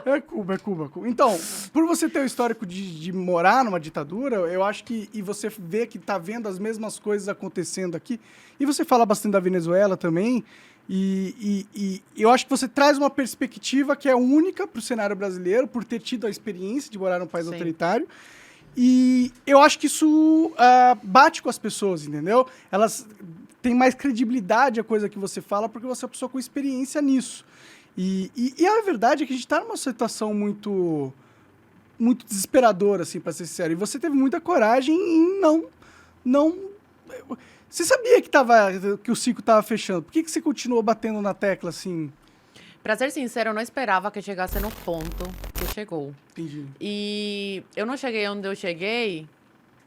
É Cuba, é Cuba. Então, por você ter o histórico de morar numa ditadura, eu acho que... E você vê que tá vendo as mesmas coisas acontecendo aqui. E você fala bastante da Venezuela também. E eu acho que você traz uma perspectiva que é única pro cenário brasileiro, por ter tido a experiência de morar num país Sim. autoritário. E eu acho que isso bate com as pessoas, entendeu? Elas têm mais credibilidade a coisa que você fala, porque você é uma pessoa com experiência nisso. E a verdade é que a gente tá numa situação muito desesperadora, assim, pra ser sincero. E você teve muita coragem em não... Você sabia que o ciclo tava fechando. Por que você continuou batendo na tecla, assim? Pra ser sincero, eu não esperava que chegasse no ponto que chegou. Entendi. E eu não cheguei onde eu cheguei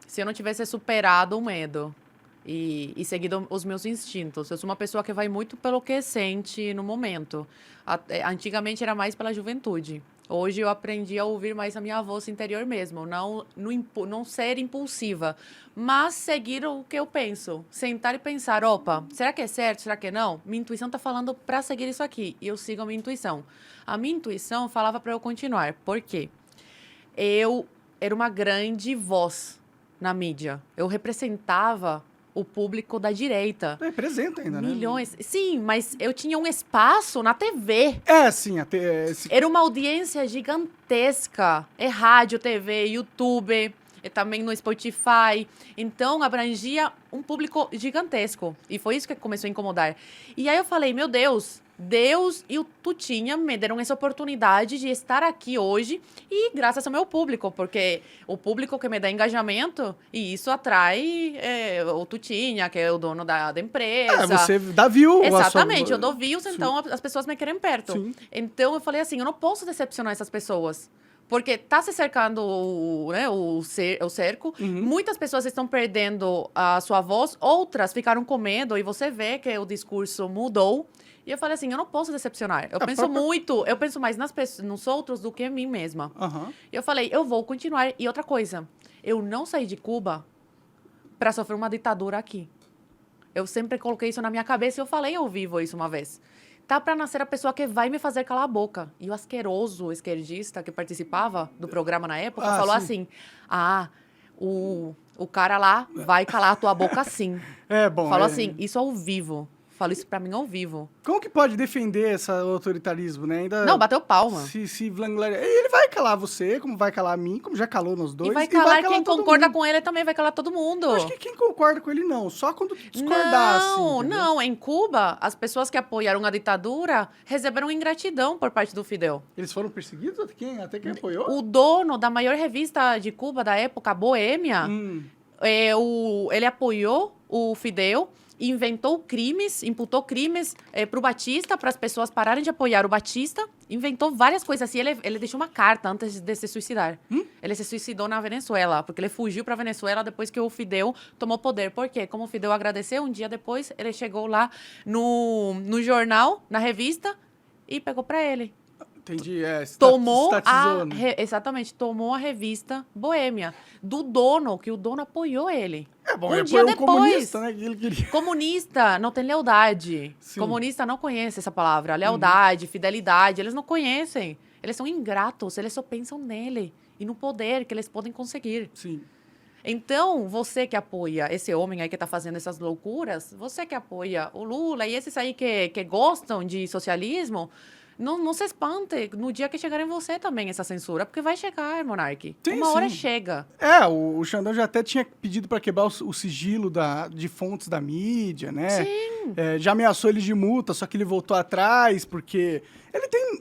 se eu não tivesse superado o medo e seguido os meus instintos. Eu sou uma pessoa que vai muito pelo que sente no momento. Antigamente era mais pela juventude. Hoje eu aprendi a ouvir mais a minha voz interior mesmo, não ser impulsiva, mas seguir o que eu penso. Sentar e pensar, opa, será que é certo, será que não? Minha intuição tá falando para seguir isso aqui, e eu sigo a minha intuição. A minha intuição falava para eu continuar. Por quê? Eu era uma grande voz na mídia. Eu representava o público da direita. Representa ainda, né? Milhões. Sim, mas eu tinha um espaço na TV. Sim. Era uma audiência gigantesca. É rádio, TV, YouTube, e também no Spotify. Então, abrangia um público gigantesco. E foi isso que começou a incomodar. E aí eu falei, meu Deus e o Tutinha me deram essa oportunidade de estar aqui hoje e graças ao meu público, porque o público que me dá engajamento, e isso atrai o Tutinha, que é o dono da empresa. Você dá view. Exatamente, eu dou views, Sim. então as pessoas me querem perto. Sim. Então eu falei assim, eu não posso decepcionar essas pessoas. Porque tá se cercando o cerco, muitas pessoas estão perdendo a sua voz, outras ficaram com medo, e você vê que o discurso mudou. E eu falei assim, eu não posso decepcionar. Eu penso mais nos outros do que em mim mesma. E eu falei, eu vou continuar. E outra coisa, eu não saí de Cuba para sofrer uma ditadura aqui. Eu sempre coloquei isso na minha cabeça e eu falei ao vivo isso uma vez. Tá para nascer a pessoa que vai me fazer calar a boca. E o asqueroso esquerdista que participava do programa na época falou assim, o cara lá vai calar a tua boca sim. Falou assim, isso ao vivo. Falou isso pra mim ao vivo. Como que pode defender esse autoritarismo, né? Ainda não, bateu palma. Se vangloriar. Ele vai calar você, como vai calar a mim, como já calou nos dois. E vai calar quem concorda com ele também, vai calar todo mundo. Eu acho que quem concorda com ele não, só quando discordar, assim. Não, em Cuba, as pessoas que apoiaram a ditadura receberam ingratidão por parte do Fidel. Eles foram perseguidos? Até quem apoiou? O dono da maior revista de Cuba da época, Boêmia, ele apoiou o Fidel, imputou crimes pro Batista, para as pessoas pararem de apoiar o Batista, inventou várias coisas assim. Ele deixou uma carta antes de se suicidar. Ele se suicidou na Venezuela, porque ele fugiu para Venezuela depois que o Fidel tomou poder. Por quê? Como o Fidel agradeceu, um dia depois, ele chegou lá no jornal, na revista, e pegou para ele. Entendi, Exatamente, tomou a revista Boêmia, do dono, que o dono apoiou ele. Ele apoiou um comunista, né? Que ele queria. Comunista não tem lealdade. Sim. Comunista não conhece essa palavra. Lealdade, fidelidade, eles não conhecem. Eles são ingratos, eles só pensam nele e no poder que eles podem conseguir. Sim. Então, você que apoia esse homem aí que tá fazendo essas loucuras, você que apoia o Lula e esses aí que gostam de socialismo, não se espante no dia que chegar em você também essa censura, porque vai chegar, Monark. Uma hora chega. O Xandão já até tinha pedido para quebrar o sigilo de fontes da mídia, né? Sim. Já ameaçou ele de multa, só que ele voltou atrás, porque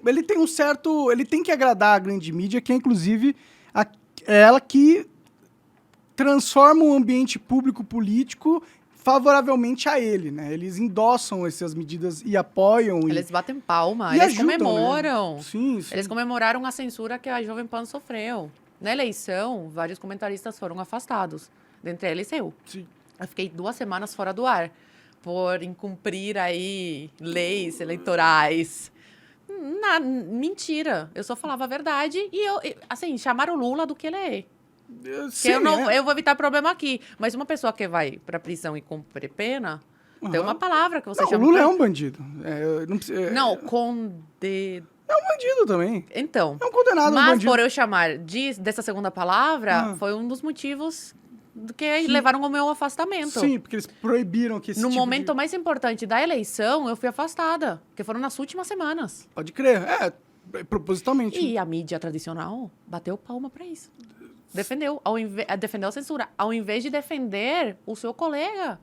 ele tem um certo... Ele tem que agradar a grande mídia, que é, inclusive, ela que transforma o ambiente público-político favoravelmente a ele, né? Eles endossam essas medidas e apoiam. Eles batem palma, e eles ajudam, comemoram. Né? Sim. Eles comemoraram a censura que a Jovem Pan sofreu. Na eleição, vários comentaristas foram afastados, dentre eles eu. Sim. Eu fiquei 2 semanas fora do ar, por incumprir aí leis eleitorais. Mentira, eu só falava a verdade e chamaram o Lula do que ele é. Sim, eu vou evitar problema aqui. Mas uma pessoa que vai pra prisão e cumpre pena, tem uma palavra que você chama... O Lula é um bandido. Não, condenado. É um bandido também. Então. É um condenado, um Mas bandido. por eu chamar dessa segunda palavra, foi um dos motivos do que levaram ao meu afastamento. Sim, porque eles proibiram que esse No tipo momento mais importante da eleição, eu fui afastada. Porque foram nas últimas semanas. Pode crer. Propositalmente. E a mídia tradicional bateu palma pra isso. Defendeu. Defendeu a censura. Ao invés de defender o seu colega.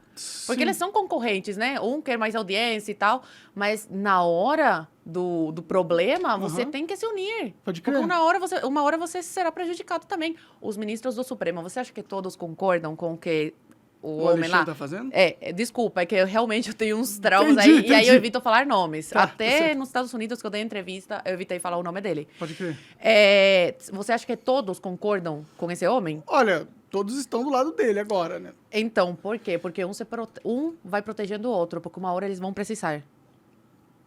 Porque Sim. eles são concorrentes, né? Um quer mais audiência e tal. Mas na hora do problema, você tem que se unir. Pode crer. Porque uma hora você será prejudicado também. Os ministros do Supremo, você acha que todos concordam com o que o homem lá tá fazendo? Desculpa, é que eu realmente tenho uns traumas Entendi. e aí eu evito falar nomes. Tá Até certo. nos Estados Unidos, que eu dei entrevista, eu evitei falar o nome dele. Pode crer. Você acha que todos concordam com esse homem? Olha, todos estão do lado dele agora, né? Então, por quê? Porque um vai protegendo o outro, porque uma hora eles vão precisar.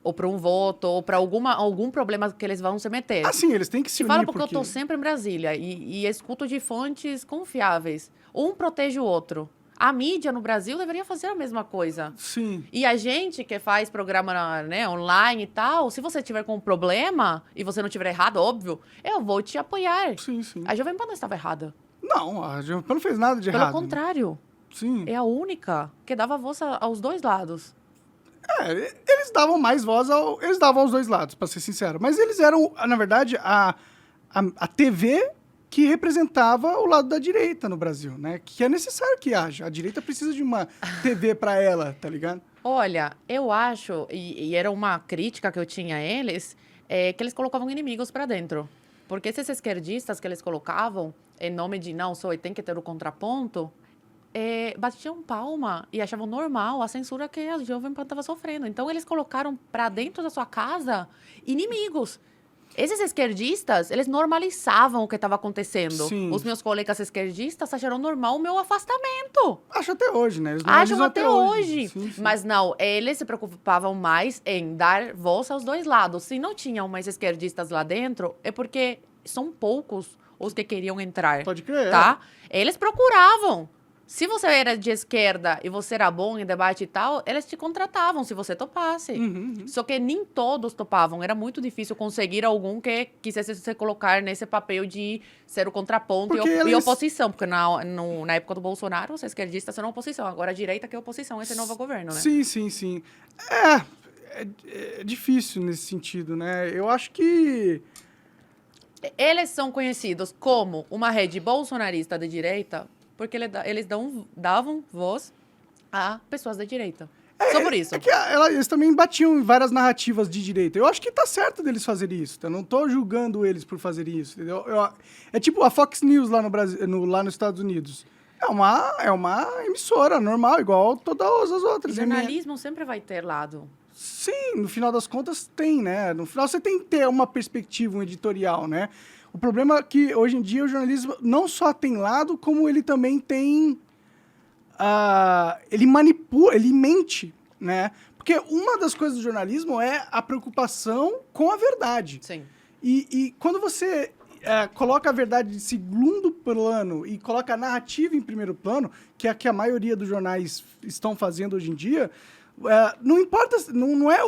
Ou para um voto, ou para algum problema que eles vão se meter. Assim, eles têm que se Te unir falo porque eu tô sempre em Brasília e escuto de fontes confiáveis. Um protege o outro. A mídia no Brasil deveria fazer a mesma coisa. Sim. E a gente que faz programa, né, online e tal, se você tiver com um problema e você não tiver errado, óbvio, eu vou te apoiar. Sim, sim. A Jovem Pan não estava errada. Não, a Jovem Pan não fez nada de Pelo errado. contrário, Sim. é a única que dava voz aos dois lados. Eles davam mais voz eles davam aos dois lados, pra ser sincero. Mas eles eram, na verdade, a TV que representava o lado da direita no Brasil, né? Que é necessário que haja. A direita precisa de uma TV pra ela, tá ligado? Olha, eu acho, e era uma crítica que eu tinha a eles, que eles colocavam inimigos para dentro. Porque esses esquerdistas que eles colocavam, em nome de não, tem que ter o contraponto, batiam palma e achavam normal a censura que a Jovem Pan estava sofrendo. Então, eles colocaram para dentro da sua casa inimigos. Esses esquerdistas, eles normalizavam o que estava acontecendo. Sim. Os meus colegas esquerdistas acharam normal o meu afastamento. Acho até hoje, né? Eles Acham normalizam até hoje. Sim, sim. Mas não, eles se preocupavam mais em dar voz aos dois lados. Se não tinham mais esquerdistas lá dentro, é porque são poucos os que queriam entrar. Pode crer. Tá? Eles procuravam. Se você era de esquerda e você era bom em debate e tal, eles te contratavam se você topasse. Só que nem todos topavam. Era muito difícil conseguir algum que quisesse se colocar nesse papel de ser o contraponto e oposição. Porque na época do Bolsonaro, os esquerdistas eram oposição. Agora a direita que é oposição a esse novo governo, né? Sim, sim, sim. É difícil nesse sentido, né? Eu acho que... Eles são conhecidos como uma rede bolsonarista de direita porque eles davam voz a pessoas da direita. Só por isso. Eles também batiam em várias narrativas de direita. Eu acho que tá certo deles fazerem isso. Tá? Eu não tô julgando eles por fazerem isso. Entendeu? É tipo a Fox News lá no Brasil, lá nos Estados Unidos. É uma emissora normal, igual todas as outras. Jornalismo sempre vai ter lado. Sim, no final das contas tem, né? No final você tem que ter uma perspectiva, um editorial, né? O problema é que, hoje em dia, o jornalismo não só tem lado, como ele também tem... ele manipula, ele mente, né? Porque uma das coisas do jornalismo é a preocupação com a verdade. Sim. E quando você coloca a verdade de segundo plano e coloca a narrativa em primeiro plano, que é a que a maioria dos jornais estão fazendo hoje em dia, não importa...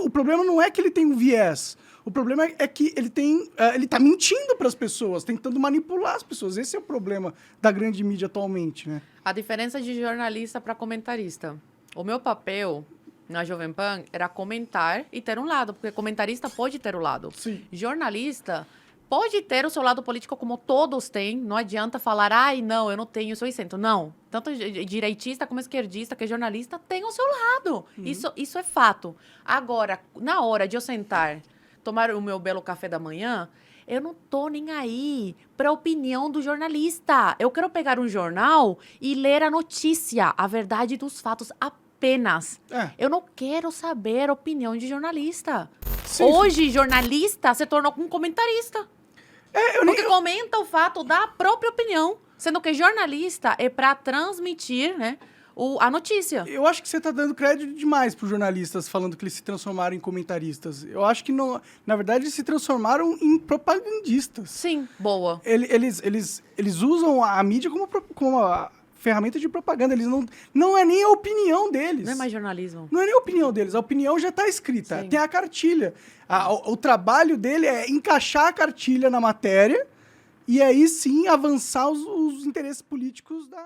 o problema não é que ele tem um viés. O problema é que ele tá mentindo para as pessoas, tentando manipular as pessoas. Esse é o problema da grande mídia atualmente, né? A diferença de jornalista para comentarista. O meu papel na Jovem Pan era comentar e ter um lado, porque comentarista pode ter o lado. Sim. Jornalista pode ter o seu lado político como todos têm. Não adianta falar, não, eu não tenho, eu sou isento. Não. Tanto direitista como esquerdista, que é jornalista, tem o seu lado. Isso é fato. Agora, na hora de eu sentar, tomar o meu belo café da manhã, eu não tô nem aí para a opinião do jornalista. Eu quero pegar um jornal e ler a notícia, a verdade dos fatos apenas. Eu não quero saber a opinião de jornalista. Sim. Hoje, jornalista se tornou um comentarista. Porque comenta o fato da própria opinião. Sendo que jornalista é para transmitir, né, a notícia. Eu acho que você está dando crédito demais para os jornalistas falando que eles se transformaram em comentaristas. Eu acho que, na verdade, eles se transformaram em propagandistas. Sim, boa. Eles usam a mídia como ferramenta de propaganda. Eles não é nem a opinião deles. Não é mais jornalismo. Não é nem a opinião deles. A opinião já está escrita. Sim. Tem a cartilha. O trabalho dele é encaixar a cartilha na matéria e aí sim avançar os interesses políticos da...